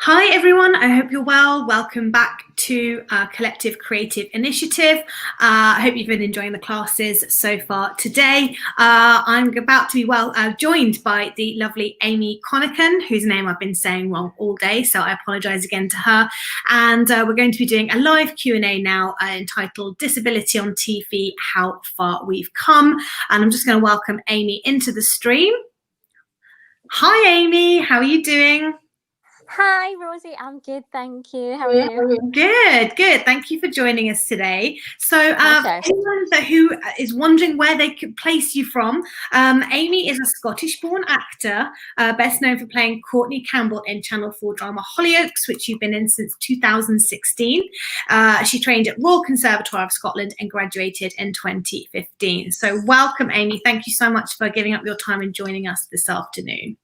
Hi everyone, I hope you're well. Welcome back to Collective Creative Initiative. I hope you've been enjoying the classes so far today. I'm about to be joined by the lovely Amy Conachan, whose name I've been saying wrong all day, so I apologise again to her. And we're going to be doing a live Q&A now entitled Disability on TV, How Far We've Come. And I'm just going to welcome Amy into the stream. Hi Amy, how are you doing? Hi, Rosie. I'm good, thank you. How are you? Good. Thank you for joining us today. So, anyone who is wondering where they could place you from, Amy is a Scottish-born actor, best known for playing Courtney Campbell in Channel 4 drama Hollyoaks, which you've been in since 2016. She trained at Royal Conservatoire of Scotland and graduated in 2015. So, welcome, Amy. Thank you so much for giving up your time and joining us this afternoon.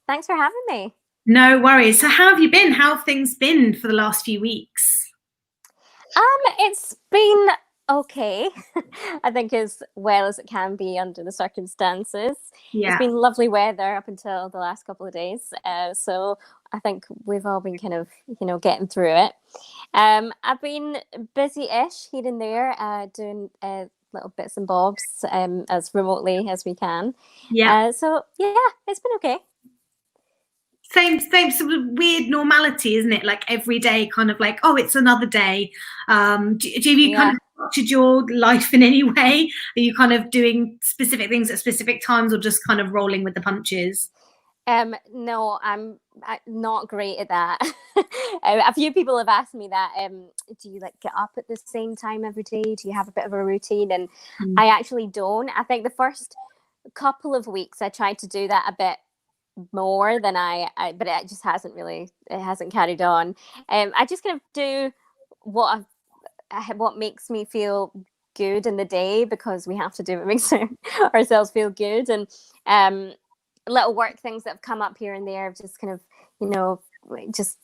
Thanks for having me. No worries. So how have you been? How have things been for the last few weeks? It's been okay. I think as well as it can be under the circumstances. Yeah. It's been lovely weather up until the last couple of days. So I think we've all been kind of, getting through it. I've been busy-ish here and there, doing little bits and bobs as remotely as we can. Yeah. So yeah, it's been okay. Same sort of weird normality, isn't it? Like every day, kind of like, oh, it's another day. Do you kind of structured your life in any way? Are you kind of doing specific things at specific times, or just kind of rolling with the punches? No, I'm not great at that. A few people have asked me that. Do you get up at the same time every day? Do you have a bit of a routine? And I actually don't. I think the first couple of weeks I tried to do that a bit more than but it just hasn't carried on. I just kind of do what makes me feel good in the day, because we have to do what makes ourselves feel good. And little work things that have come up here and there, I've just kind of just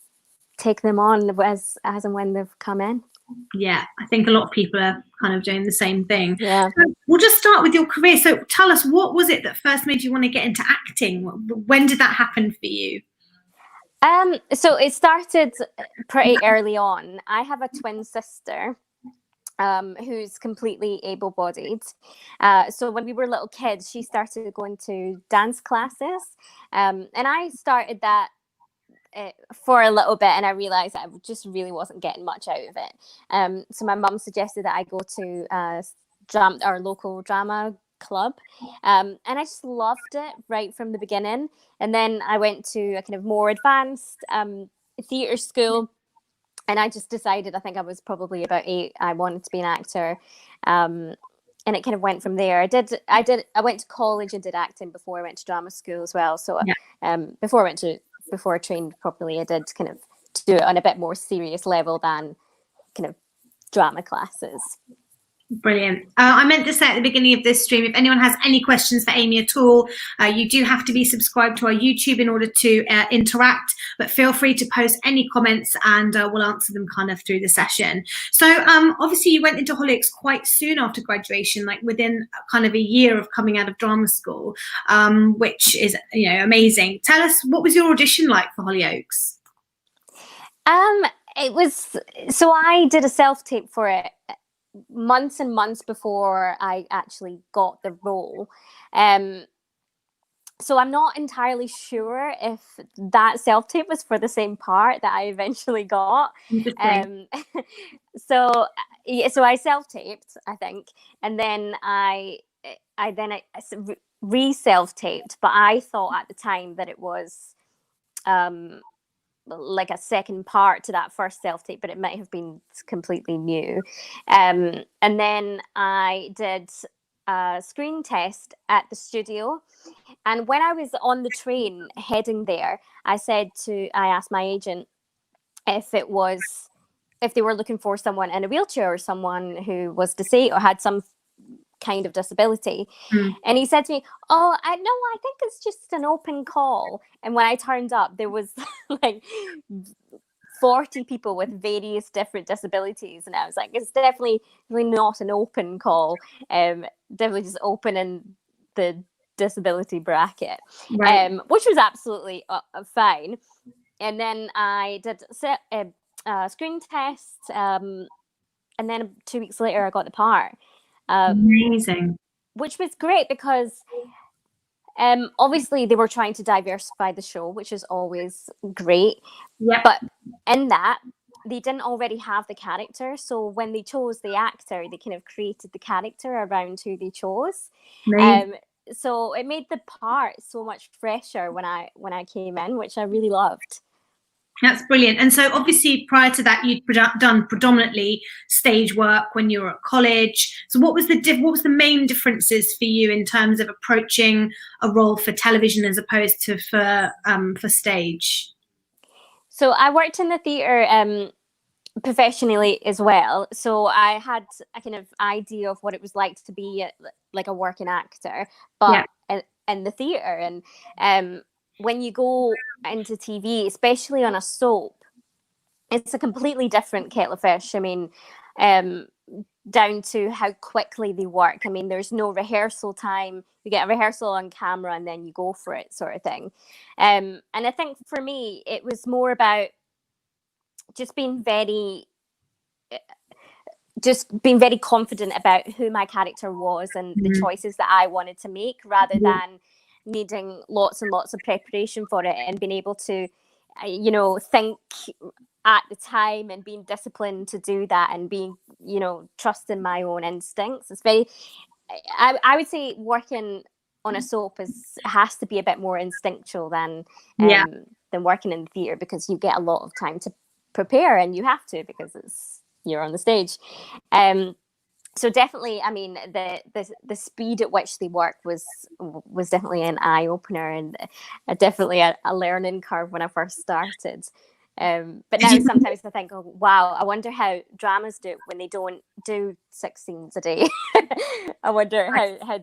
take them on as and when they've come in. Yeah, I think a lot of people are kind of doing the same thing. Yeah. So we'll just start with your career. So tell us, what was it that first made you want to get into acting? When did that happen for you? So it started pretty early on. I have a twin sister who's completely able-bodied. So when we were little kids, she started going to dance classes. And I started that for a little bit, and I realized that I just really wasn't getting much out of it. So my mum suggested that I go to our local drama club, and I just loved it right from the beginning. And then I went to a kind of more advanced theatre school, and I just decided, I think I was probably about 8, I wanted to be an actor. And it kind of went from there. I went to college and did acting before I went to drama school as well. So before I trained properly, I did kind of do it on a bit more serious level than kind of drama classes. Brilliant. I meant to say at the beginning of this stream, if anyone has any questions for Amy at all, you do have to be subscribed to our YouTube in order to interact, but feel free to post any comments and we'll answer them kind of through the session. So obviously you went into Hollyoaks quite soon after graduation, like within kind of a year of coming out of drama school, which is, amazing. Tell us, what was your audition like for Hollyoaks? It was, so I did a self-tape for it months and months before I actually got the role. So I'm not entirely sure if that self-tape was for the same part that I eventually got. So I self-taped, I think, and then I re-self-taped, but I thought at the time that it was like a second part to that first self-tape, but it might have been completely new. And then I did a screen test at the studio, and when I was on the train heading there, I asked my agent if they were looking for someone in a wheelchair or someone who was disabled or had some kind of disability. And he said to me, no, I think it's just an open call. And when I turned up, there was like 40 people with various different disabilities, and I was like, it's definitely really not an open call, definitely just open in the disability bracket, right. Which was absolutely fine. and then I did a screen test, and then 2 weeks later I got the part, Amazing. which was great because obviously they were trying to diversify the show, which is always great. Yep. But in that, they didn't already have the character, so when they chose the actor, they kind of created the character around who they chose. So it made the part so much fresher when I came in, which I really loved. That's brilliant. And so obviously prior to that, you'd done predominantly stage work when you were at college. So what was the main differences for you in terms of approaching a role for television as opposed to for stage? So I worked in the theatre professionally as well. So I had a kind of idea of what it was like to be like a working actor, but in the theatre. And when you go into TV, especially on a soap, it's a completely different kettle of fish. I mean, down to how quickly they work. I mean, there's no rehearsal time. You get a rehearsal on camera and then you go for it, sort of thing. And I think for me, it was more about just being very confident about who my character was and the choices that I wanted to make, rather than needing lots and lots of preparation for it, and being able to, think at the time and being disciplined to do that, and being, trusting my own instincts. It's very, I would say working on a soap has to be a bit more instinctual than working in the theatre, because you get a lot of time to prepare, and you have to, because you're on the stage. So definitely, I mean, the speed at which they work was definitely an eye opener, and definitely a learning curve when I first started. But now sometimes I think, oh wow, I wonder how dramas do it when they don't do 6 scenes a day. I wonder how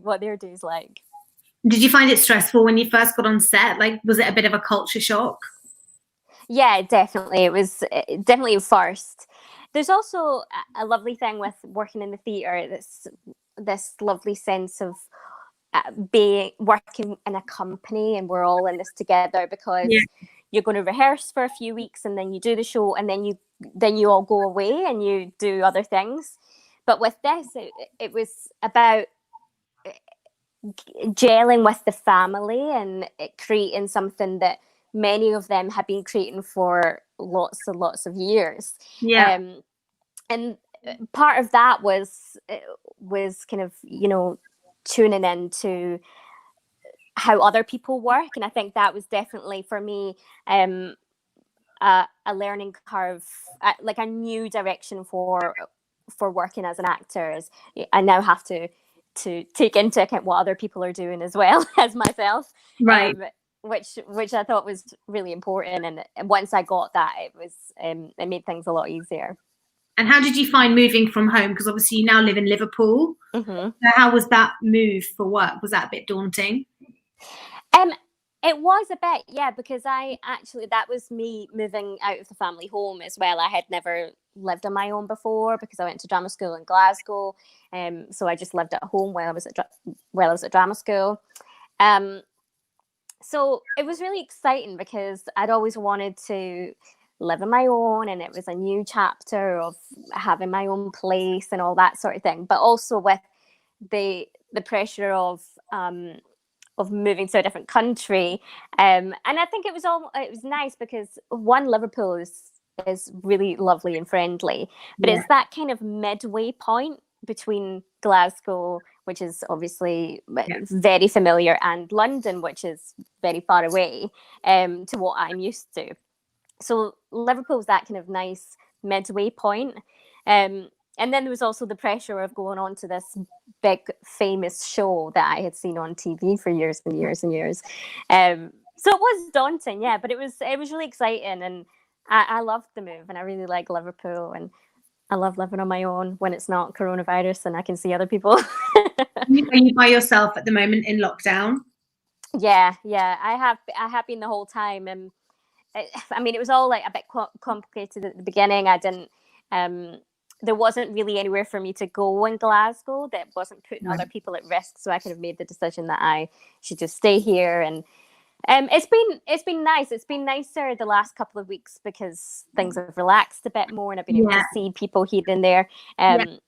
what their day's like. Did you find it stressful when you first got on set? Like, was it a bit of a culture shock? Yeah, definitely. It was definitely first. There's also a lovely thing with working in the theatre. This lovely sense of working in a company, and we're all in this together, because you're going to rehearse for a few weeks, and then you do the show, and then you all go away and you do other things. But with this, it was about gelling with the family and creating something that many of them had been creating for lots and lots of years. And part of that was kind of, tuning into how other people work. And I think that was definitely for me a learning curve, like a new direction for working as an actor. Is I now have to take into account what other people are doing as well as myself. Right. Which I thought was really important, and once I got that, it made things a lot easier. And how did you find moving from home? Because obviously you now live in Liverpool. So how was that move for work? Was that a bit daunting? It was a bit, yeah, because that was me moving out of the family home as well. I had never lived on my own before, because I went to drama school in Glasgow. So I just lived at home while I was at drama school. So it was really exciting, because I'd always wanted to live on my own, and it was a new chapter of having my own place and all that sort of thing. But also with the pressure of moving to a different country, and I think it was nice, because Liverpool is really lovely and friendly, but it's that kind of midway point between Glasgow, which is obviously very familiar, and London, which is very far away to what I'm used to. So Liverpool's that kind of nice midway point. And then there was also the pressure of going on to this big famous show that I had seen on TV for years and years and years. So it was daunting, yeah, but it was really exciting, and I loved the move, and I really like Liverpool, and I love living on my own when it's not coronavirus and I can see other people. Are you by yourself at the moment in lockdown? Yeah, I have been the whole time, and I mean, it was all like a bit complicated at the beginning. I didn't. There wasn't really anywhere for me to go in Glasgow that wasn't putting other people at risk, so I kind of made the decision that I should just stay here, and It's been nice. It's been nicer the last couple of weeks because things have relaxed a bit more, and I've been able to see people here and there. But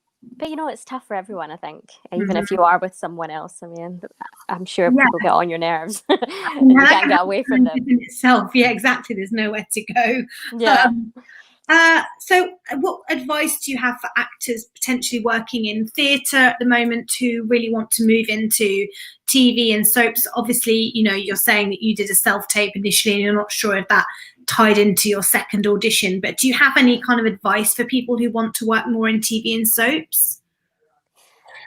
it's tough for everyone, I think. Even if you are with someone else, I mean, I'm sure people get on your nerves, and you can't get away from them. Itself, yeah, exactly. There's nowhere to go. Yeah. So what advice do you have for actors potentially working in theatre at the moment who really want to move into TV and soaps? Obviously, you're saying that you did a self-tape initially and you're not sure if that tied into your second audition, but do you have any kind of advice for people who want to work more in TV and soaps?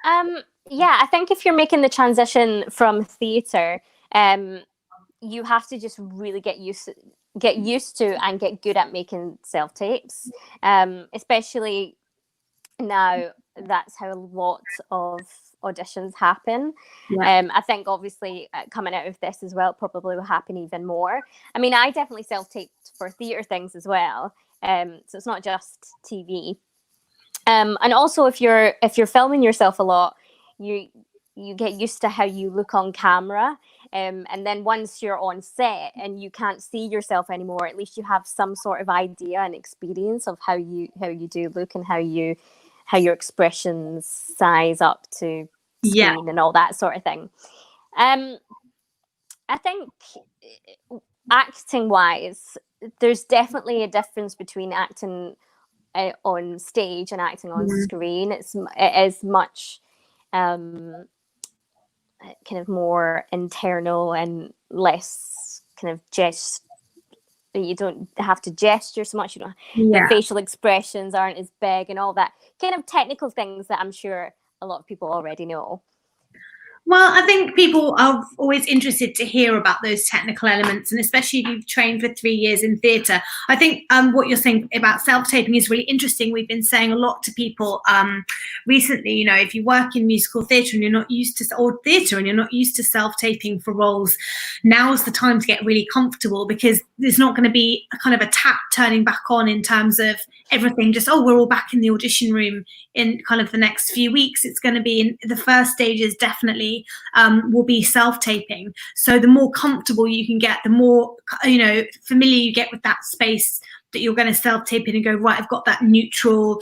Yeah, I think if you're making the transition from theatre, you have to just really get used to and get good at making self-tapes, especially now. That's how a lot of auditions happen. I think obviously coming out of this as well probably will happen even more. I mean, I definitely self-taped for theatre things as well, so it's not just TV. And also if you're filming yourself a lot, you get used to how you look on camera. And then once you're on set and you can't see yourself anymore, at least you have some sort of idea and experience of how you do look and how your expressions size up to screen and all that sort of thing. I think acting wise, there's definitely a difference between acting on stage and acting on screen. It is much kind of more internal and less kind of you don't have to gesture so much. The facial expressions aren't as big and all that kind of technical things that I'm sure a lot of people already know. Well, I think people are always interested to hear about those technical elements, and especially if you've trained for 3 years in theatre. I think what you're saying about self-taping is really interesting. We've been saying a lot to people recently, if you work in musical theatre and you're not used to, or theatre and you're not used to self-taping for roles, now's the time to get really comfortable, because there's not going to be a kind of a tap turning back on in terms of everything just, we're all back in the audition room in kind of the next few weeks. It's going to be in the first stages, definitely will be self-taping. So the more comfortable you can get, the more familiar you get with that space that you're going to self-tape in and go, right, I've got that neutral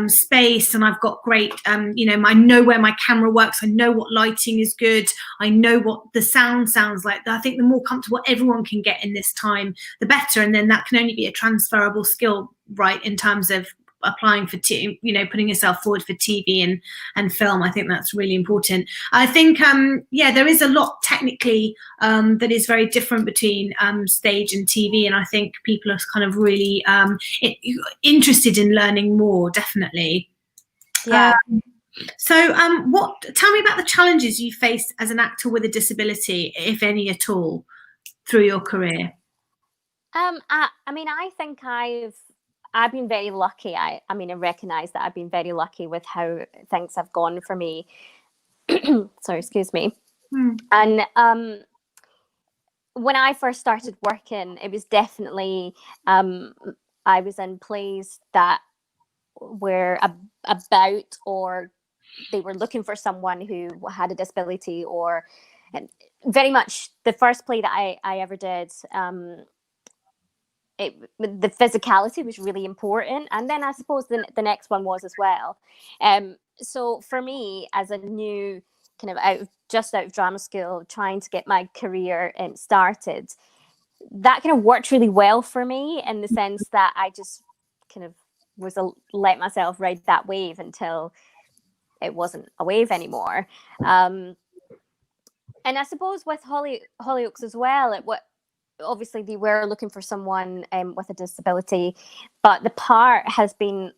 space, and I've got great I know where my camera works, I know what lighting is good, I know what the sound sounds like. I think the more comfortable everyone can get in this time, the better. And then that can only be a transferable skill, right, in terms of applying for putting yourself forward for TV and film. I think that's really important. I think there is a lot technically that is very different between stage and TV, and I think people are kind of really interested in learning more, definitely. Tell me about the challenges you faced as an actor with a disability, if any at all, through your career. I mean, I think I've been very lucky. I recognise that I've been very lucky with how things have gone for me. Sorry, excuse me. And when I first started working, it was definitely I was in plays that were about, or they were looking for someone who had a disability, or very much the first play that I ever did. The physicality was really important, and then I suppose the next one was as well. So for me, as a new kind of out of drama school, trying to get my career started, that kind of worked really well for me, in the sense that I just kind of let myself ride that wave until it wasn't a wave anymore. And I suppose with Hollyoaks as well, obviously they were looking for someone with a disability, but the part has been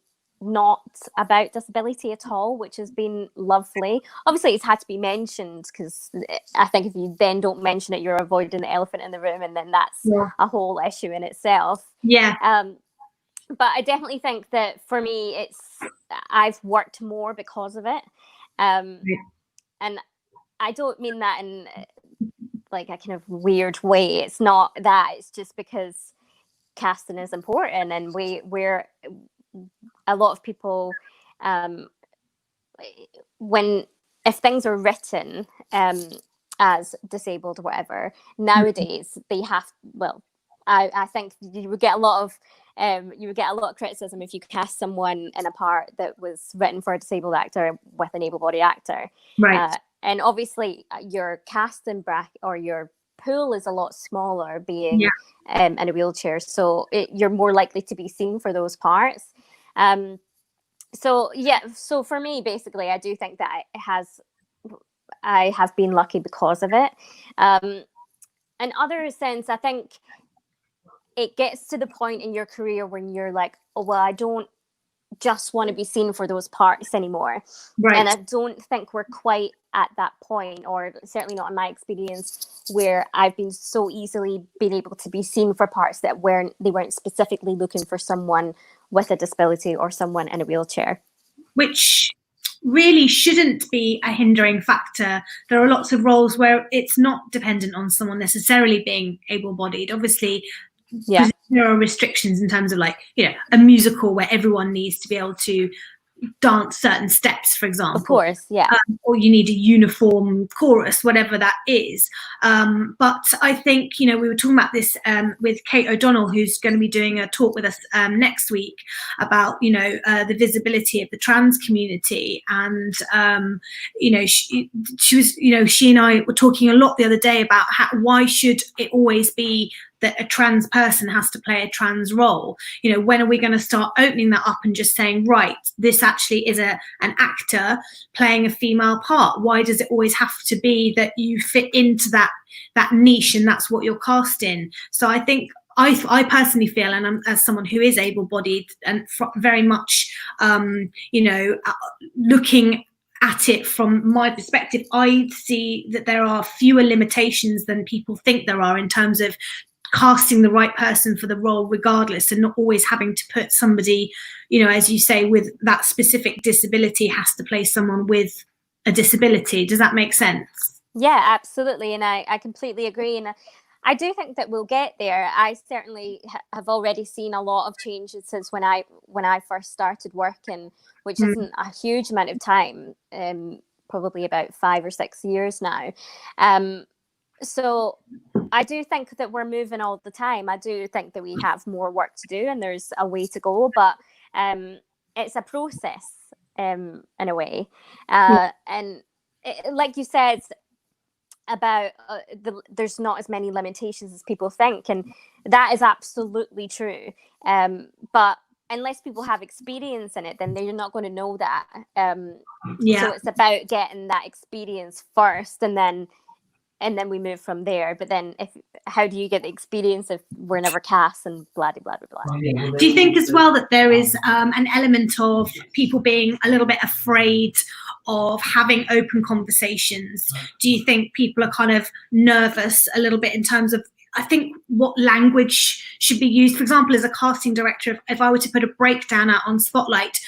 not about disability at all, which has been lovely. Obviously it's had to be mentioned, because I think if you then don't mention it, you're avoiding the elephant in the room, and then that's a whole issue in itself. But I definitely think that for me, I've worked more because of it, and I don't mean that in like a kind of weird way. It's not that. It's just because casting is important, and we're a lot of people if things are written, as disabled or whatever. Nowadays, they have, well, I think you would get a lot of criticism if you cast someone in a part that was written for a disabled actor with an able-bodied actor. Right. And obviously, your casting bracket or your pool is a lot smaller, being in a wheelchair, so you're more likely to be seen for those parts. So for me, basically, I do think that I have been lucky because of it. In other sense, I think it gets to the point in your career when you're like, oh, well, I don't just want to be seen for those parts anymore. Right. And I don't think we're quite at that point, or certainly not in my experience, where I've been so easily been able to be seen for parts that they weren't specifically looking for someone with a disability or someone in a wheelchair. Which really shouldn't be a hindering factor. There are lots of roles where it's not dependent on someone necessarily being able-bodied. Obviously, there are restrictions in terms of, like, you know, a musical where everyone needs to be able to dance certain steps, for example. Of course, or you need a uniform chorus, whatever that is. But I think, you know, we were talking about this with Kate O'Donnell, who's going to be doing a talk with us next week about, you know, the visibility of the trans community. And, you know, she was, you know, she and I were talking a lot the other day about why should it always be that a trans person has to play a trans role? You know, when are we going to start opening that up and just saying, right, this actually is an actor playing a female part? Why does it always have to be that you fit into that niche and that's what you're cast in? So I think I personally feel, and I'm, as someone who is able-bodied and very much, you know, looking at it from my perspective, I see that there are fewer limitations than people think there are in terms of casting the right person for the role regardless, and not always having to put somebody, you know, as you say, with that specific disability has to play someone with a disability. Does that make sense? Yeah, absolutely. And I completely agree. And I do think that we'll get there. I certainly have already seen a lot of changes since when I first started working, which isn't a huge amount of time, probably about 5 or 6 years now. So I do think that we're moving all the time. I do think that we have more work to do and there's a way to go, but it's a process in a way. And like you said about there's not as many limitations as people think, and that is absolutely true. But unless people have experience in it, then they're not going to know that. So it's about getting that experience first, and then we move from there. But then how do you get the experience if we're never cast and blah, blah, blah, blah. Do you think as well that there is an element of people being a little bit afraid of having open conversations? Do you think people are kind of nervous a little bit in terms of, I think, what language should be used? For example, as a casting director, if I were to put a breakdown out on Spotlight,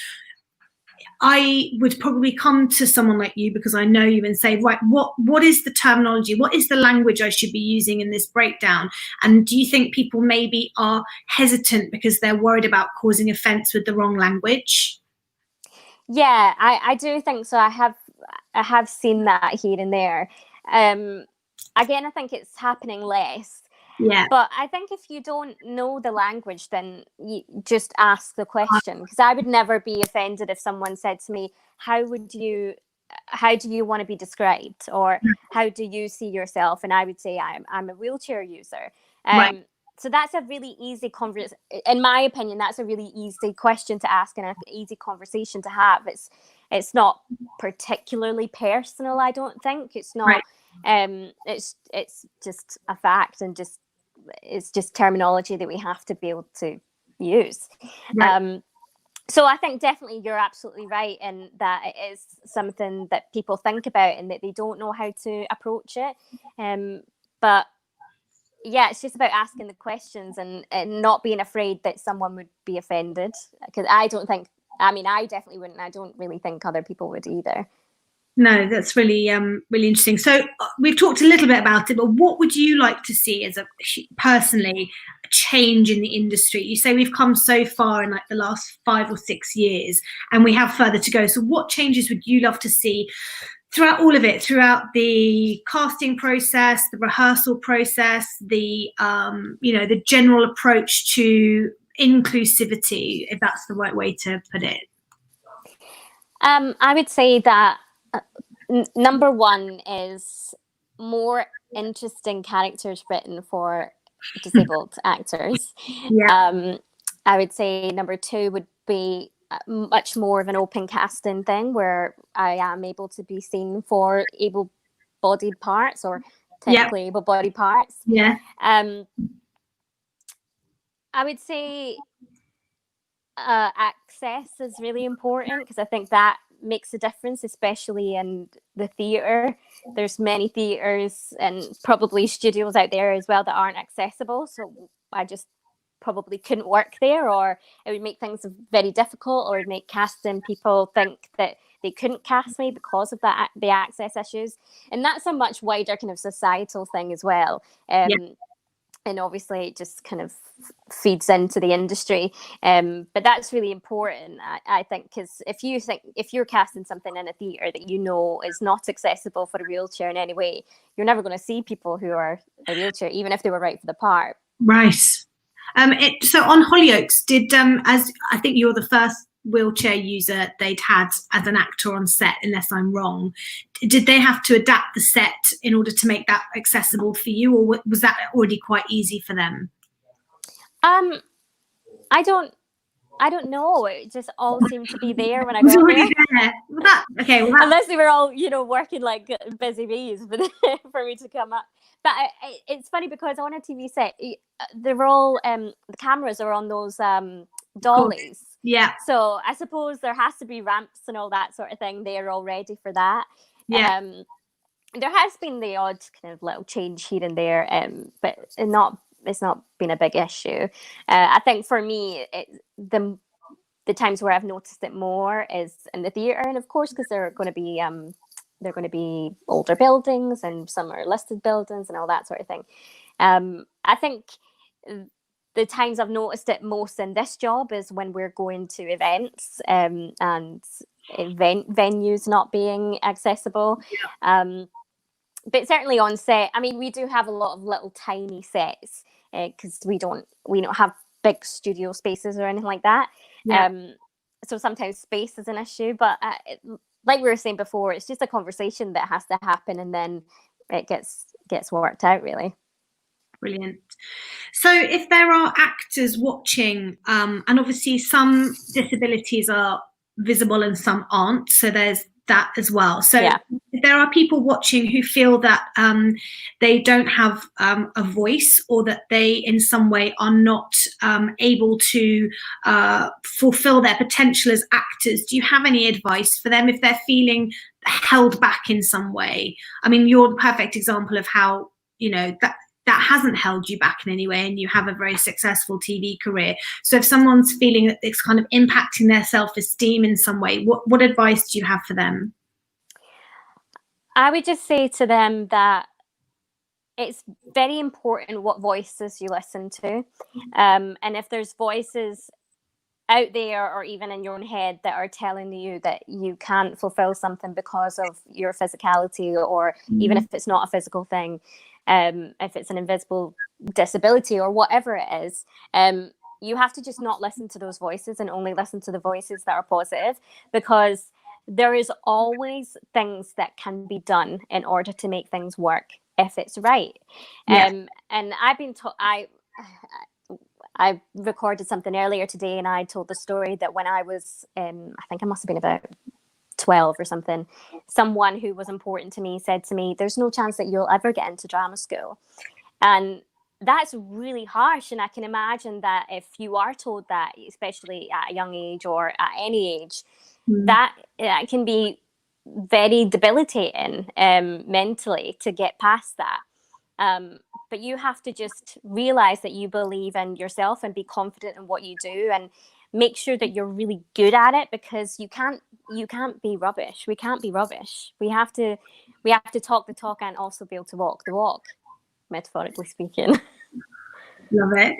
I would probably come to someone like you, because I know you, and say, right, what is the terminology? What is the language I should be using in this breakdown? And do you think people maybe are hesitant because they're worried about causing offence with the wrong language? Yeah, I do think so. I have seen that here and there. Again, I think it's happening less. Yeah. But I think if you don't know the language, then you just ask the question. Because I would never be offended if someone said to me, how do you want to be described? Or how do you see yourself? And I would say, I'm a wheelchair user. Right. So that's a really easy conversation. In my opinion, that's a really easy question to ask and an easy conversation to have. It's not particularly personal, I don't think. It's not. Right. It's just a fact, and it's just terminology that we have to be able to use. Right. So I think definitely you're absolutely right in that it is something that people think about and that they don't know how to approach it. But yeah, it's just about asking the questions and not being afraid that someone would be offended. Because I definitely wouldn't. I don't really think other people would either. No, that's really really interesting. So we've talked a little bit about it, but what would you like to see as personally a change in the industry? You say we've come so far in like the last 5 or 6 years, and we have further to go. So what changes would you love to see throughout all of it, throughout the casting process, the rehearsal process, the the general approach to inclusivity, if that's the right way to put it? I would say that number one is more interesting characters written for disabled actors. Yeah. I would say number two would be much more of an open casting thing where I am able to be seen for able-bodied parts or technically able-bodied parts. Yeah. I would say access is really important because I think that makes a difference, especially in the theatre. There's many theatres and probably studios out there as well that aren't accessible. So I just probably couldn't work there, or it would make things very difficult, or it would make casting people think that they couldn't cast me because of that, the access issues. And that's a much wider kind of societal thing as well. And obviously it just kind of feeds into the industry. But that's really important, I think, because if you're casting something in a theatre that you know is not accessible for a wheelchair in any way, you're never going to see people who are a wheelchair, even if they were right for the part. Right. So on Hollyoaks, as I think you're the first wheelchair user they'd had as an actor on set, unless I'm wrong, did they have to adapt the set in order to make that accessible for you, or was that already quite easy for them? I don't know. It just all seemed to be there when I got there. Unless they were all, working like busy bees for me to come up. But it's funny because on a TV set, they're all the cameras are on those dollies. Yeah. So I suppose there has to be ramps and all that sort of thing there already for that. Yeah. There has been the odd kind of little change here and there, but it's not been a big issue. I think for me, the times where I've noticed it more is in the theatre, and of course, because they're going to be older buildings, and some are listed buildings, and all that sort of thing. I think the times I've noticed it most in this job is when we're going to events and venues not being accessible. Yeah. But certainly on set, I mean, we do have a lot of little tiny sets because we don't have big studio spaces or anything like that. Yeah. So sometimes space is an issue, but like we were saying before, it's just a conversation that has to happen, and then it gets worked out, really. Brilliant. So if there are actors watching, and obviously some disabilities are visible and some aren't, so there's that as well. So if there are people watching who feel that they don't have a voice, or that they in some way are not able to fulfill their potential as actors, do you have any advice for them if they're feeling held back in some way? I mean, you're the perfect example of how, that hasn't held you back in any way, and you have a very successful TV career. So if someone's feeling that it's kind of impacting their self-esteem in some way, what advice do you have for them? I would just say to them that it's very important what voices you listen to. And if there's voices out there or even in your own head that are telling you that you can't fulfill something because of your physicality, or even if it's not a physical thing, if it's an invisible disability or whatever it is, you have to just not listen to those voices and only listen to the voices that are positive, because there is always things that can be done in order to make things work if it's right. And I've been told, I recorded something earlier today, and I told the story that when I was, I think I must have been about 12 or something, someone who was important to me said to me, "There's no chance that you'll ever get into drama school." And that's really harsh. And I can imagine that if you are told that, especially at a young age or at any age, that can be very debilitating mentally to get past that. But you have to just realize that you believe in yourself and be confident in what you do, and make sure that you're really good at it, because you can't be rubbish. We can't be rubbish. We have to talk the talk and also be able to walk the walk, metaphorically speaking. Love it.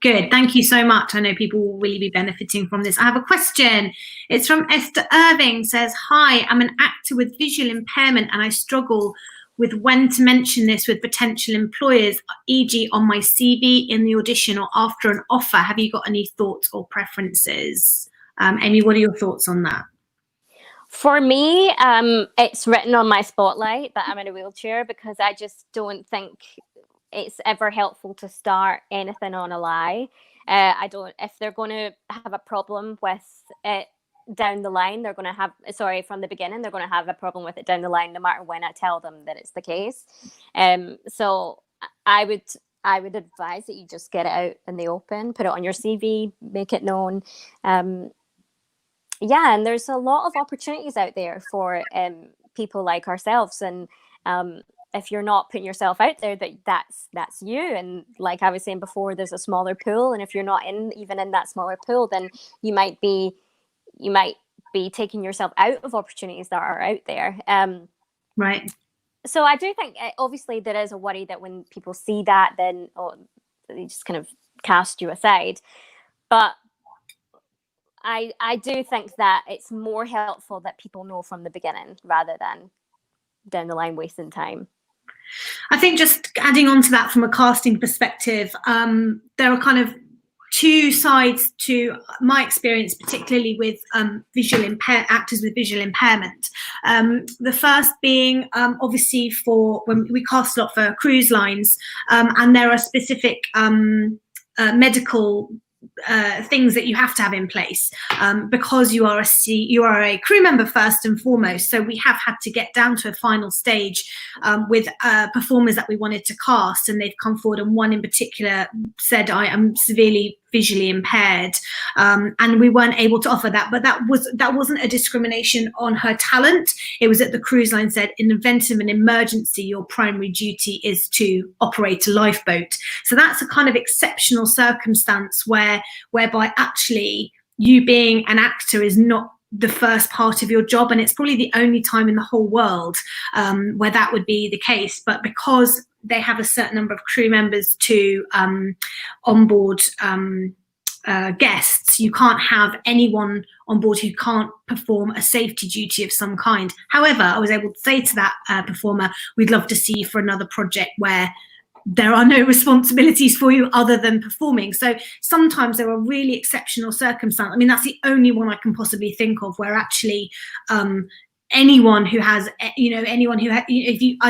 Good. Thank you so much. I know people will really be benefiting from this. I have a question. It's from Esther Irving. Says, hi, I'm an actor with visual impairment and I struggle with when to mention this with potential employers, e.g. on my CV, in the audition, or after an offer. Have you got any thoughts or preferences? Amy, what are your thoughts on that? For me, it's written on my spotlight that I'm in a wheelchair, because I just don't think it's ever helpful to start anything on a lie. If they're going to have a problem with it down the line, from the beginning, they're going to have a problem with it down the line, no matter when I tell them that it's the case. So I would advise that you just get it out in the open, put it on your CV, make it known. And there's a lot of opportunities out there for people like ourselves. And if you're not putting yourself out there, that's you. And like I was saying before, there's a smaller pool. And if you're not even in that smaller pool, then you might be taking yourself out of opportunities that are out there. Right. So I do think, obviously, there is a worry that when people see that, then they just kind of cast you aside. But I do think that it's more helpful that people know from the beginning rather than down the line wasting time. I think just adding on to that from a casting perspective, there are kind of two sides to my experience, particularly with actors with visual impairment. The first being obviously for when we cast a lot for cruise lines, and there are specific medical things that you have to have in place because you are a crew member first and foremost. So we have had to get down to a final stage with performers that we wanted to cast, and they've come forward, and one in particular said, I am severely visually impaired, and we weren't able to offer that. But that wasn't a discrimination on her talent. It was that the cruise line said, in the event of an emergency, your primary duty is to operate a lifeboat. So that's a kind of exceptional circumstance whereby actually you being an actor is not the first part of your job, and it's probably the only time in the whole world where that would be the case. But because they have a certain number of crew members to onboard guests, you can't have anyone on board who can't perform a safety duty of some kind. However, I was able to say to that performer, we'd love to see you for another project where there are no responsibilities for you other than performing. So sometimes there are really exceptional circumstances. I mean, that's the only one I can possibly think of where actually anyone who has, I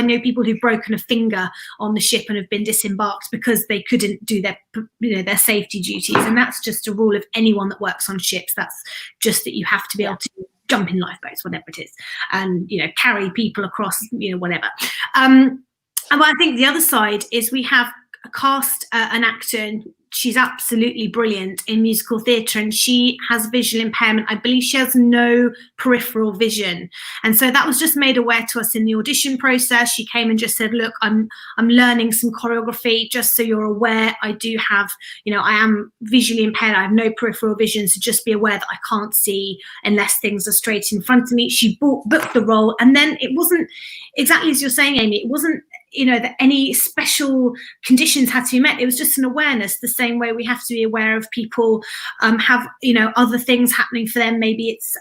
know people who've broken a finger on the ship and have been disembarked because they couldn't do their safety duties. And that's just a rule of anyone that works on ships. That's just that you have to be able to jump in lifeboats, whatever it is, and, carry people across, whatever. And I think the other side is we have cast an actor, and she's absolutely brilliant in musical theatre, and she has visual impairment. I believe she has no peripheral vision. And so that was just made aware to us in the audition process. She came and just said, look, I'm learning some choreography, just so you're aware. I do have, I am visually impaired. I have no peripheral vision. So just be aware that I can't see unless things are straight in front of me. She booked the role. And then it wasn't exactly as you're saying, Amy, it wasn't, that any special conditions had to be met. It was just an awareness, the same way we have to be aware of people have, other things happening for them. Maybe it's,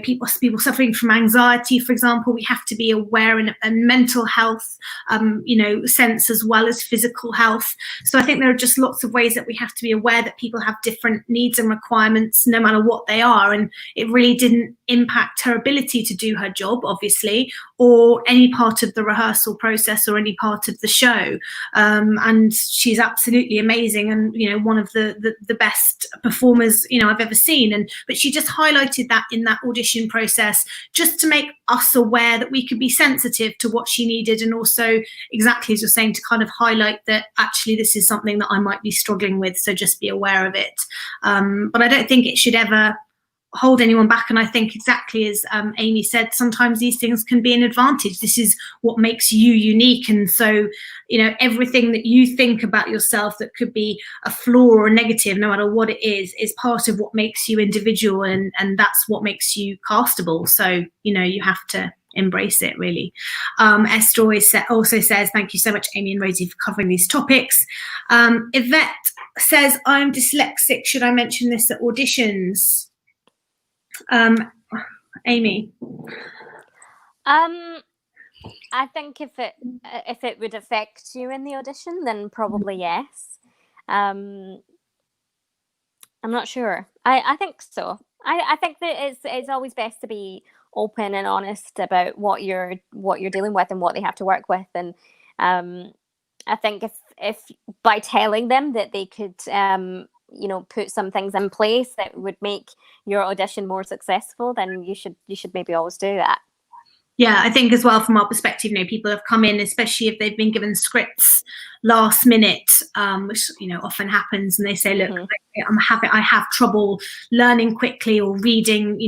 people suffering from anxiety, for example. We have to be aware in a mental health, sense as well as physical health. So I think there are just lots of ways that we have to be aware that people have different needs and requirements, no matter what they are. And it really didn't impact her ability to do her job, obviously, or any part of the rehearsal process or any part of the show. And she's absolutely amazing, and one of the best performers I've ever seen. But she just highlighted that in that audition process, just to make us aware that we could be sensitive to what she needed, and also, exactly as you're saying, to kind of highlight that actually this is something that I might be struggling with, so just be aware of it. But I don't think it should ever hold anyone back. And I think, exactly as Amy said, sometimes these things can be an advantage. This is what makes you unique. And so, everything that you think about yourself that could be a flaw or a negative, no matter what it is part of what makes you individual, and that's what makes you castable. So, you have to embrace it, really. Esther also says, thank you so much, Amy and Rosie, for covering these topics. Yvette says, I'm dyslexic. Should I mention this at auditions? Amy? I think if it would affect you in the audition, then probably yes. I'm not sure. I think so. I think that it's always best to be open and honest about what you're dealing with and what they have to work with. And I think if by telling them that they could put some things in place that would make your audition more successful, then you should maybe always do that. Yeah, I think as well from our perspective, people have come in, especially if they've been given scripts last minute, which often happens, and they say, look, I have trouble learning quickly or reading,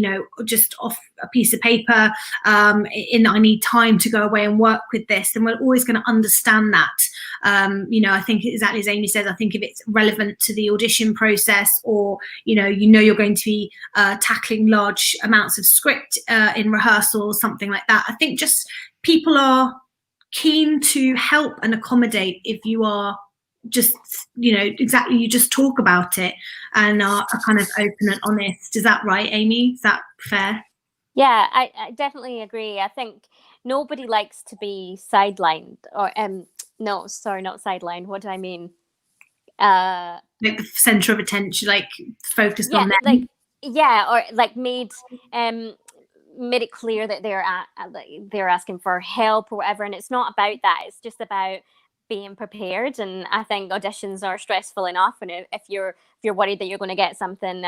just off a piece of paper, and I need time to go away and work with this. And we're always going to understand that. I think exactly as Amy says, I think if it's relevant to the audition process, or you're going to be tackling large amounts of script in rehearsal, something like that, I think just people are keen to help and accommodate if you are just you just talk about it and are kind of open and honest. Is that right, Amy? Is that fair? Yeah, I definitely agree. I think nobody likes to be sidelined, or no, sorry, not sidelined. What do I mean? Like the center of attention, like focused on them. Or like made it clear that they're asking for help or whatever, and it's not about that. It's just about being prepared. And I think auditions are stressful enough, and if you're worried that you're going to get something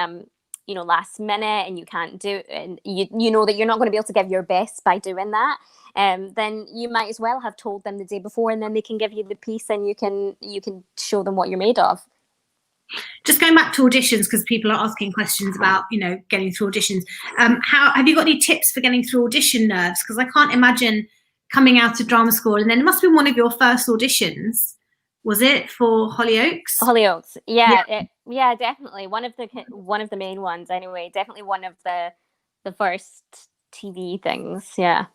last minute and you can't do it, and you know that you're not going to be able to give your best by doing that, then you might as well have told them the day before, and then they can give you the piece and you can show them what you're made of. Just going back to auditions, because people are asking questions about getting through auditions. How have you got any tips for getting through audition nerves? Because I can't imagine coming out of drama school, and then it must have been one of your first auditions. Was it for Hollyoaks? Hollyoaks, yeah, definitely one of the main ones. Anyway, definitely one of the first TV things. Yeah.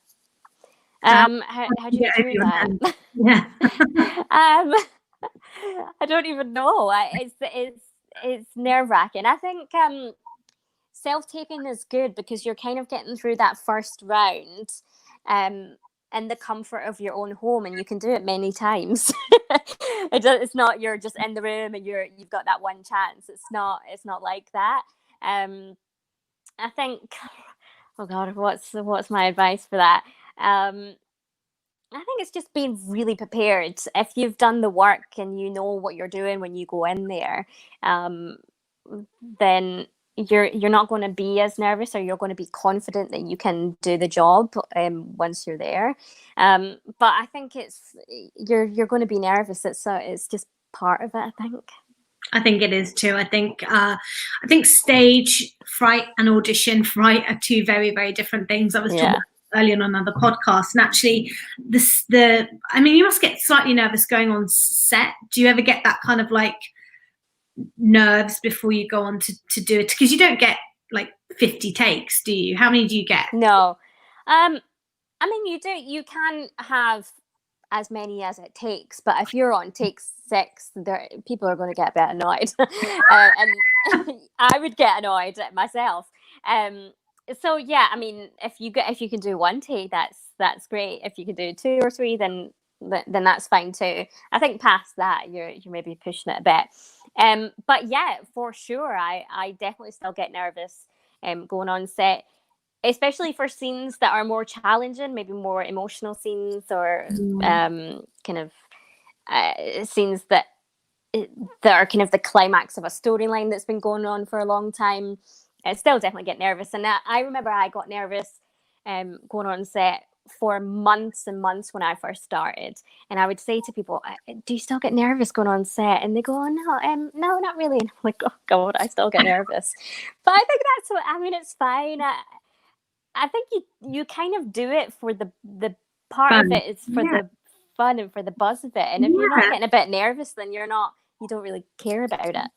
How do you get through that? Yeah. I don't even know. It's nerve-wracking. I think self-taping is good because you're kind of getting through that first round in the comfort of your own home, and you can do it many times. It's not you're just in the room and you've got that one chance. It's not like that. I think, oh God, what's my advice for that? I think it's just being really prepared. If you've done the work and you know what you're doing when you go in there, then you're not going to be as nervous, or you're going to be confident that you can do the job once you're there. But I think you're going to be nervous. It's just part of it, I think it is too. I think stage fright and audition fright are two very, very different things. I was talking earlier on another podcast, and actually you must get slightly nervous going on set. Do you ever get that kind of like nerves before you go on to do it? Because you don't get like 50 takes, do you? How many do you get? No. You do. You can have as many as it takes, but if you're on take 6, people are going to get a bit annoyed. And I would get annoyed at myself. So yeah, if you can do 1 take, that's great. If you can do 2 or 3, then that's fine too. I think past that, you're maybe pushing it a bit. But yeah, for sure, I definitely still get nervous going on set, especially for scenes that are more challenging, maybe more emotional scenes, or kind of scenes that are kind of the climax of a storyline that's been going on for a long time. I still definitely get nervous. And I remember I got nervous going on set for months and months when I first started. And I would say to people, do you still get nervous going on set? And they go, oh, no, not really. And I'm like, oh God, I still get nervous. But I think it's fine. I think you kind of do it for the part fun. Of it is for the fun and for the buzz of it. And if you're not getting a bit nervous, then you don't really care about it.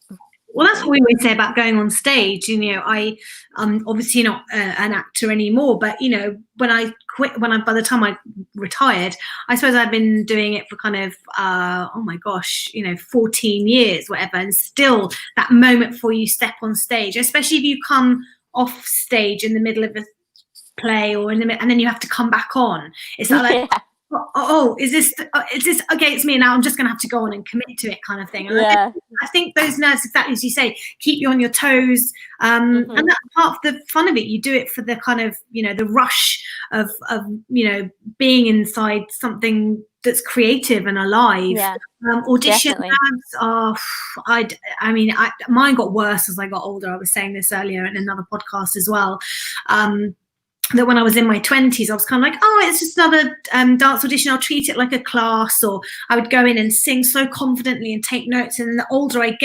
Well, that's what we always say about going on stage. I'm obviously not an actor anymore, but when I quit, by the time I retired, I suppose I've been doing it for kind of 14 years, whatever, and still that moment before you step on stage, especially if you come off stage in the middle of a play or and then you have to come back on. It's like, is this okay? It's me now. I'm just going to have to go on and commit to it, kind of thing. And I think those nerves, exactly as you say, keep you on your toes. And that's part of the fun of it. You do it for the kind of the rush of being inside something that's creative and alive. Audition nerves are. Mine got worse as I got older. I was saying this earlier in another podcast as well. That when I was in my 20s, I was kind of like, oh, it's just another dance audition. I'll treat it like a class, or I would go in and sing so confidently and take notes. And the older I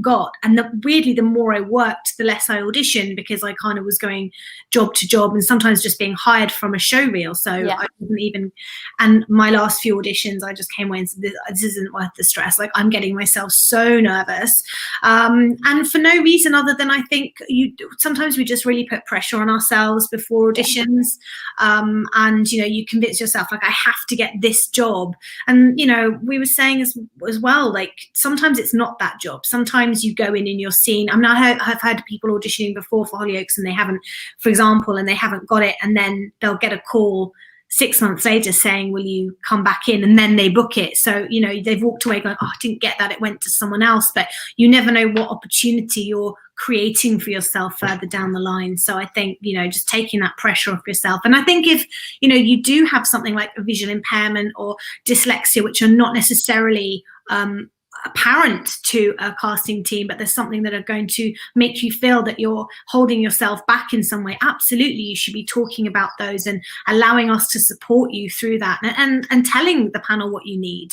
got, and weirdly, the more I worked, the less I auditioned, because I kind of was going job to job and sometimes just being hired from a show reel. So I didn't even. And my last few auditions, I just came away and said, this isn't worth the stress. Like, I'm getting myself so nervous, and for no reason other than I think sometimes we just really put pressure on ourselves before auditions. And you convince yourself, like, I have to get this job. And we were saying as well, like, sometimes it's not that job. Sometimes you go in and you're seen. I mean, I've had people auditioning before for Hollyoaks and they haven't, for example, and they haven't got it, and then they'll get a call 6 months later saying, will you come back in? And then they book it. So they've walked away going, oh, I didn't get that, it went to someone else. But you never know what opportunity you're creating for yourself further down the line. So I think just taking that pressure off yourself. And I think if you do have something like a visual impairment or dyslexia, which are not necessarily apparent to a casting team, but there's something that are going to make you feel that you're holding yourself back in some way, absolutely you should be talking about those and allowing us to support you through that, and telling the panel what you need.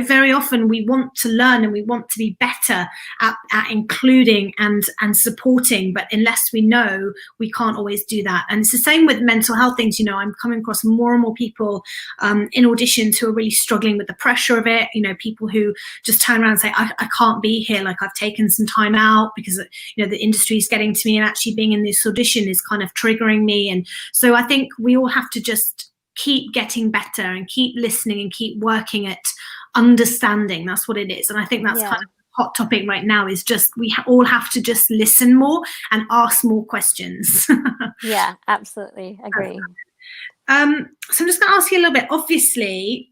Very often we want to learn and we want to be better at including and supporting, but unless we know, we can't always do that. And it's the same with mental health things. I'm coming across more and more people in auditions who are really struggling with the pressure of it. People who just turn around and say, I can't be here, like, I've taken some time out because the industry is getting to me, and actually being in this audition is kind of triggering me. And so I think we all have to just keep getting better and keep listening and keep working at understanding. That's what it is. And I think that's kind of a hot topic right now, is just we all have to just listen more and ask more questions. Yeah, absolutely agree. So I'm just going to ask you a little bit. Obviously,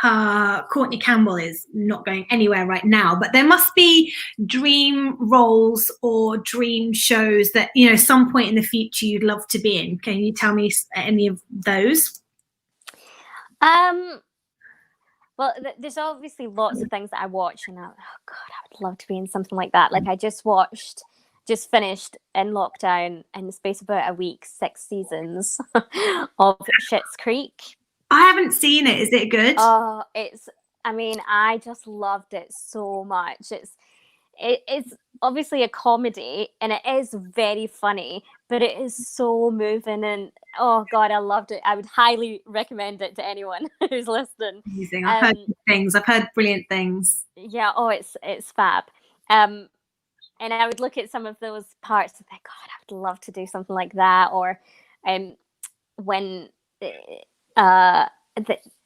Courtney Campbell is not going anywhere right now, but there must be dream roles or dream shows that some point in the future you'd love to be in. Can you tell me any of those? Well, there's obviously lots of things that I watch and I would love to be in something like that. Like, I just finished in lockdown in the space of about a week 6 seasons of Schitt's Creek. I haven't seen it. Is it good? Oh, I just loved it so much. It's obviously a comedy and it is very funny, but it is so moving, and oh God, I loved it. I would highly recommend it to anyone who's listening. Amazing. I've heard things. I've heard brilliant things. Yeah. Oh, it's fab. And I would look at some of those parts and think, God, I would love to do something like that. Or when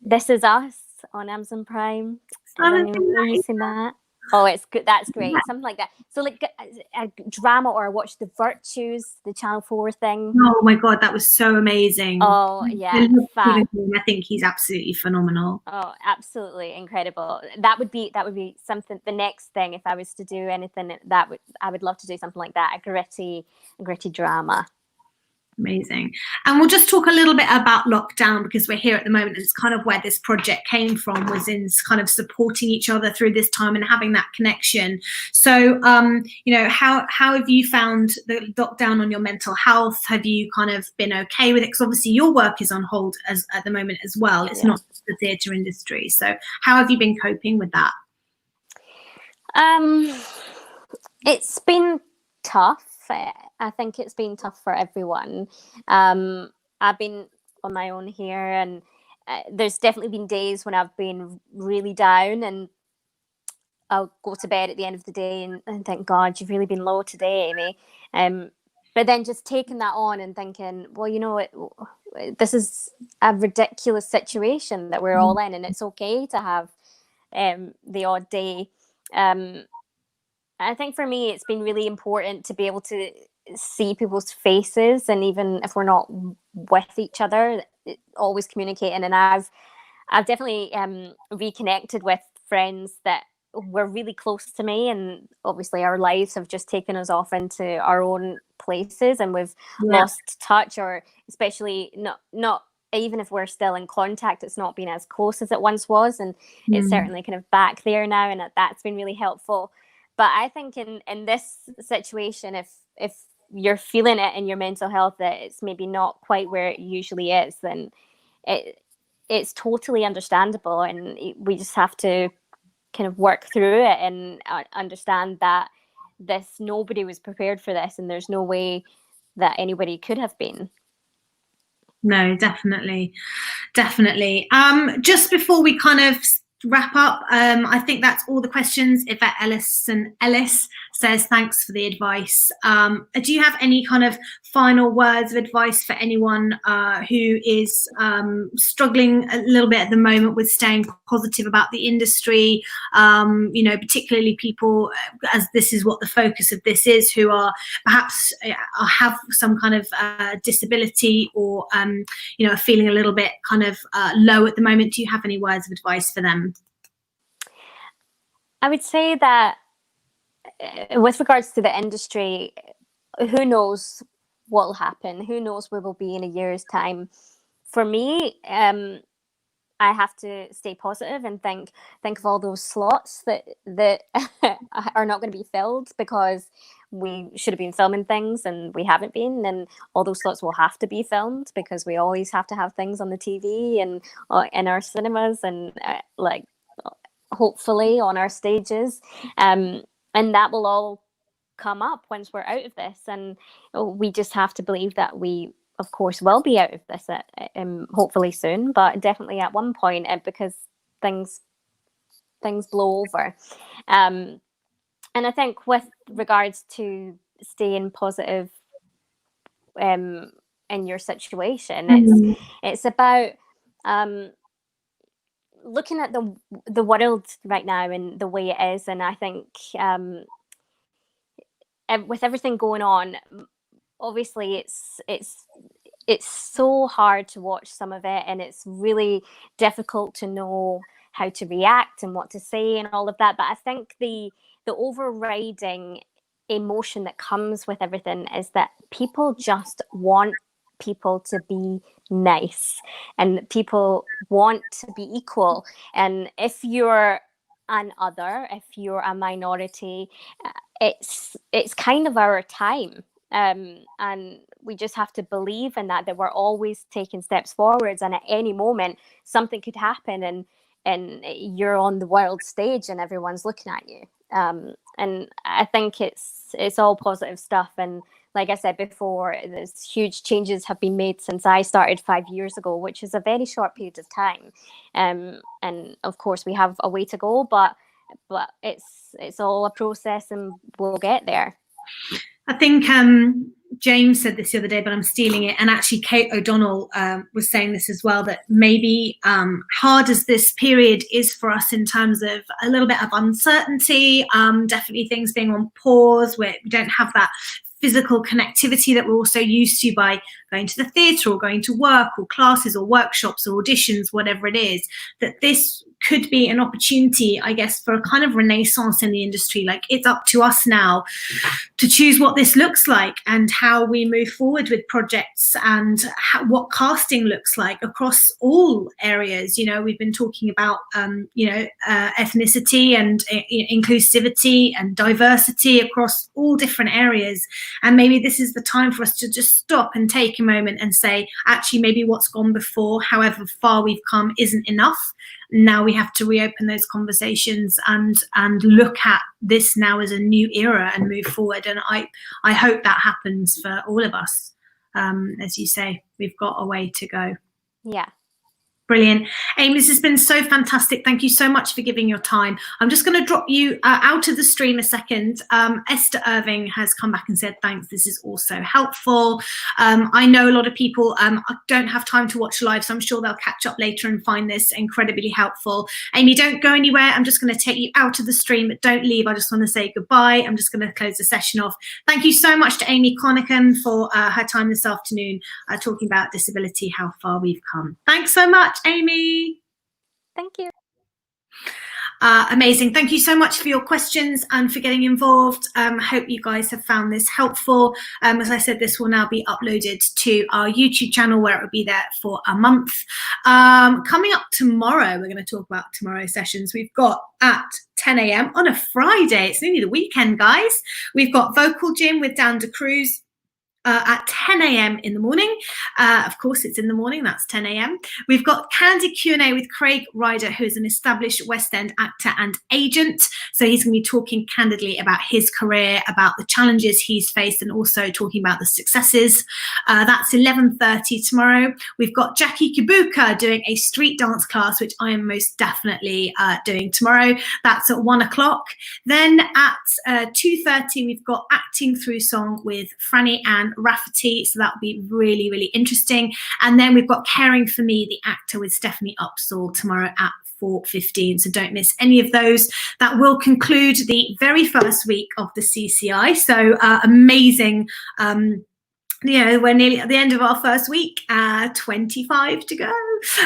This Is Us on Amazon Prime. Have you seen that? Oh, it's good. That's great. Something like that. So, like a drama, or I watched The Virtues, the Channel 4 thing. Oh my God, that was so amazing. Oh yeah, I think he's absolutely phenomenal. Oh, absolutely incredible. That would be something. The next thing, if I was to do anything, I would love to do something like that. A gritty drama. Amazing. And we'll just talk a little bit about lockdown, because we're here at the moment, and it's kind of where this project came from, was in kind of supporting each other through this time and having that connection. So how have you found the lockdown on your mental health? Have you kind of been okay with it? Because obviously your work is on hold at the moment as well. It's not just the theatre industry. So how have you been coping with that? It's been tough. I think it's been tough for everyone. I've been on my own here, and there's definitely been days when I've been really down, and I'll go to bed at the end of the day and think, God, you've really been low today, Amy. But then just taking that on and thinking, well, you know what, this is a ridiculous situation that we're all in, and it's okay to have the odd day. I think for me, it's been really important to be able to see people's faces, and even if we're not with each other, always communicating. And I've definitely reconnected with friends that were really close to me, and obviously our lives have just taken us off into our own places, and we've lost touch, or especially not even if we're still in contact, it's not been as close as it once was, and it's certainly kind of back there now, and that's been really helpful. But I think in this situation, if you're feeling it in your mental health that it's maybe not quite where it usually is, then it's totally understandable, and we just have to kind of work through it and understand that nobody was prepared for this, and there's no way that anybody could have been. No, definitely. Just before we kind of wrap up, I think that's all the questions. Yvette Ellis says thanks for the advice. Do you have any kind of final words of advice for anyone who is struggling a little bit at the moment with staying positive about the industry, particularly people, as this is what the focus of this is, who are perhaps have some kind of disability, or are feeling a little bit kind of low at the moment? Do you have any words of advice for them? I would say that with regards to the industry, who knows what will happen? Who knows where we'll be in a year's time? For me, I have to stay positive and think of all those slots that are not going to be filled because we should have been filming things and we haven't been, and all those slots will have to be filmed because we always have to have things on the TV and in our cinemas, and hopefully on our stages, and that will all come up once we're out of this, and we just have to believe that we of course will be out of this hopefully soon, but definitely at one point, because things blow over. And I think with regards to staying positive in your situation, it's about looking at the world right now and the way it is. And I think with everything going on, obviously it's so hard to watch some of it, and it's really difficult to know how to react and what to say and all of that. But I think the overriding emotion that comes with everything is that people just want people to be nice, and people want to be equal. And if you're an other, if you're a minority, it's kind of our time. And we just have to believe in that we're always taking steps forwards, and at any moment something could happen, and you're on the world stage and everyone's looking at you. And I think it's all positive stuff. And like I said before, there's huge changes have been made since I started 5 years ago, which is a very short period of time. And of course we have a way to go, but it's all a process, and we'll get there. I think James said this the other day, but I'm stealing it. And actually Kate O'Donnell was saying this as well, that maybe hard as this period is for us in terms of a little bit of uncertainty, definitely things being on pause, where we don't have that physical connectivity that we're also used to by going to the theatre or going to work or classes or workshops or auditions, whatever it is, that this could be an opportunity, I guess, for a kind of renaissance in the industry. Like, it's up to us now to choose what this looks like and how we move forward with projects, and what casting looks like across all areas. We've been talking about, ethnicity and inclusivity and diversity across all different areas. And maybe this is the time for us to just stop and take a moment and say, actually, maybe what's gone before, however far we've come, isn't enough. Now we have to reopen those conversations and look at this now as a new era and move forward. And I hope that happens for all of us. As you say, we've got a way to go. Yeah. Brilliant. Amy, this has been so fantastic. Thank you so much for giving your time. I'm just going to drop you out of the stream a second. Esther Irving has come back and said, thanks, this is also helpful. I know a lot of people don't have time to watch live, so I'm sure they'll catch up later and find this incredibly helpful. Amy, don't go anywhere. I'm just going to take you out of the stream, but don't leave. I just want to say goodbye. I'm just going to close the session off. Thank you so much to Amy Conachan for her time this afternoon talking about disability, how far we've come. Thanks so much, Amy. Thank you. Amazing. Thank you so much for your questions and for getting involved. Hope you guys have found this helpful. As I said, this will now be uploaded to our YouTube channel where it will be there for a month. Coming up tomorrow, we're going to talk about tomorrow's sessions. We've got at 10 a.m. on a Friday. It's nearly the weekend, guys. We've got Vocal Gym with Dan De Cruz. At 10 a.m. in the morning. Of course, it's in the morning. That's 10 a.m. We've got Candid Q&A with Craig Ryder, who is an established West End actor and agent. So he's going to be talking candidly about his career, about the challenges he's faced, and also talking about the successes. That's 11:30 tomorrow. We've got Jackie Kibuka doing a street dance class, which I am most definitely doing tomorrow. That's at 1 o'clock. Then at 2:30, we've got Acting Through Song with Franny and Rafferty, so that'll be really, really interesting. And then we've got Caring for Me, the actor, with Stephanie Upsall tomorrow at 4:15, so don't miss any of those. That will conclude the very first week of the CCI, so amazing. You know, we're nearly at the end of our first week, 25 to go.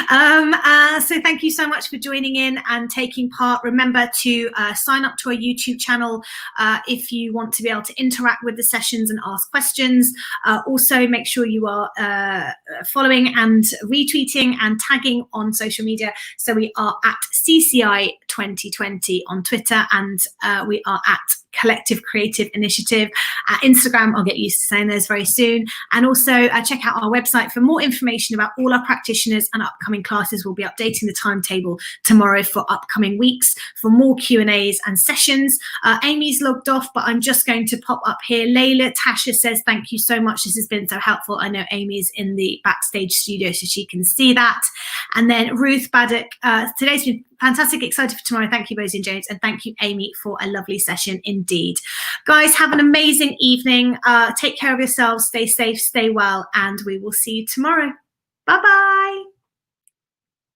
So thank you so much for joining in and taking part. Remember to sign up to our YouTube channel if you want to be able to interact with the sessions and ask questions. Also, make sure you are following and retweeting and tagging on social media. So we are at CCI 2020 on Twitter, and we are at Collective Creative Initiative at Instagram. I'll get used to saying those very soon. And also check out our website for more information about all our practitioners and upcoming classes. We'll be updating the timetable tomorrow for upcoming weeks for more Q&As and sessions. Amy's logged off, but I'm just going to pop up here. Layla Tasha says, thank you so much. This has been so helpful. I know Amy's in the backstage studio, so she can see that. And then Ruth Baddock, today's been fantastic, excited for tomorrow. Thank you, Bosie and James, and thank you, Amy, for a lovely session indeed. Guys, have an amazing evening. Take care of yourselves, stay safe, stay well, and we will see you tomorrow. Bye-bye.